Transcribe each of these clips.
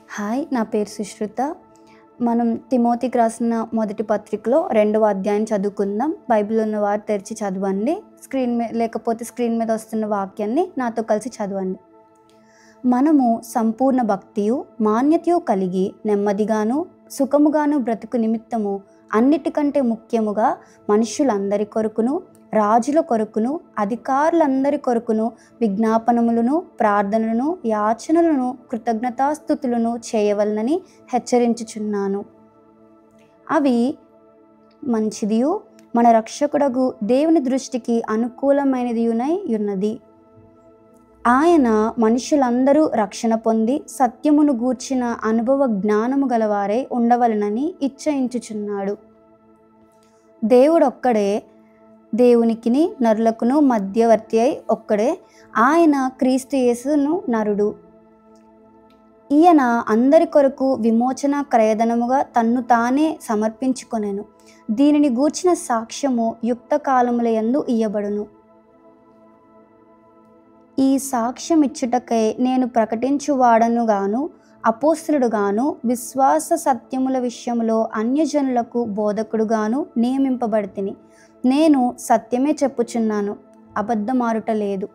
Hi, నా పేరు సుశ్రుత. మనం తిమోతికి రాసిన మొదటి పత్రికలో 2వ అధ్యాయం చదువుకుందాం. బైబిల్ ఉన్నవారు తెరిచి చదవండి. స్క్రీన్ మీద వస్తున్న వాక్యాన్ని నాతో కలిసి చదవండి. మనము సంపూర్ణ భక్తియు మాన్యతయు కలిగి నెమ్మదిగాను సుఖముగాను బ్రతుకు నిమిత్తము అన్నిటికంటే ముఖ్యముగా మనుష్యులందరి కొరకును రాజుల కొరకును అధికారులందరి కొరకును విజ్ఞాపనములను ప్రార్థనలను యాచనలను కృతజ్ఞతాస్తుతులను చేయవలనని హెచ్చరించుచున్నాను. అవి మంచిదియు మన రక్షకుడగు దేవుని దృష్టికి అనుకూలమైనదియునై ఉన్నది. ఆయన మనుషులందరూ రక్షణ పొంది సత్యమును గూర్చిన అనుభవ జ్ఞానము గలవారై ఉండవలనని ఇచ్చయించుచున్నాడు. దేవుడొక్కడే, దేవునికిని నరులకును మధ్యవర్తి అయి ఒక్కడే. ఆయన క్రీస్తు యేసును నరుడు. ఈయన అందరి కొరకు విమోచన క్రయధనముగా తన్ను తానే సమర్పించుకొనెను. దీనిని గూర్చిన సాక్ష్యము యుక్త కాలముల యందు ఇయ్యబడును. ఈ సాక్ష్యం ఇచ్చుటకై నేను ప్రకటించువాడనుగాను అపోస్తలుడుగాను విశ్వాస సత్యముల విషయములో అన్యజనులకు బోధకుడుగాను నియమింపబడితిని. నేను సత్యమే చెప్పుచున్నాను, అబద్ధమారుట లేదు.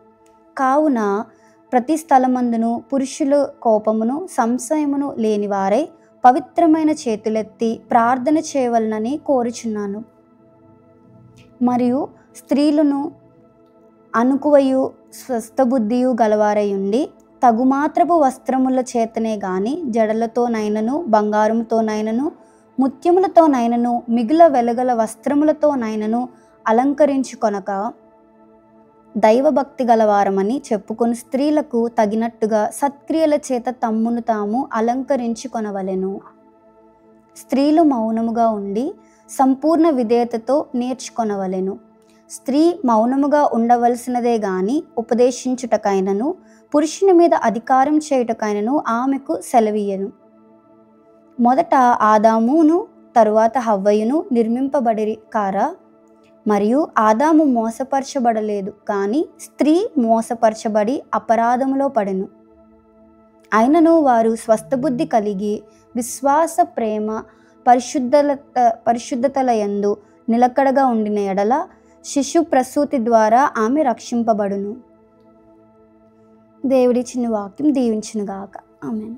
కావున ప్రతి స్థలమందును పురుషుల కోపమును సంశయమును లేనివారై పవిత్రమైన చేతులెత్తి ప్రార్థన చేయవలనని కోరుచున్నాను. మరియు స్త్రీలను అనుకువయు స్వస్థబుద్ధియు గలవారయుండి తగుమాత్రపు వస్త్రముల చేతనే గాని జడలతోనైనను బంగారముతోనైనను ముత్యములతోనైనను మిగుల వెలగల వస్త్రములతోనైనను అలంకరించుకొనక దైవభక్తి గలవారమని చెప్పుకొని స్త్రీలకు తగినట్టుగా సత్క్రియల చేత తమ్మును తాము అలంకరించుకొనవలెను. స్త్రీలు మౌనముగా ఉండి సంపూర్ణ విధేయతతో నేర్చుకొనవలెను. స్త్రీ మౌనముగా ఉండవలసినదే గాని ఉపదేశించుటకైనను పురుషుని మీద అధికారం చేయుటకైనను ఆమెకు సెలవీయను. మొదట ఆదామును తరువాత హవ్వయును నిర్మింపబడిరి కారా? మరియు ఆదాము మోసపరచబడలేదు, కానీ స్త్రీ మోసపరచబడి అపరాధములో పడెను. అయినను వారు స్వస్థబుద్ధి కలిగి విశ్వాస ప్రేమ పరిశుద్ధతల యందు నిలకడగా ఉండిన ఎడల శిశు ప్రసూతి ద్వారా ఆమె రక్షింపబడును. దేవుడిచ్చిన వాక్యం దీవించునుగాక. ఆమేన్.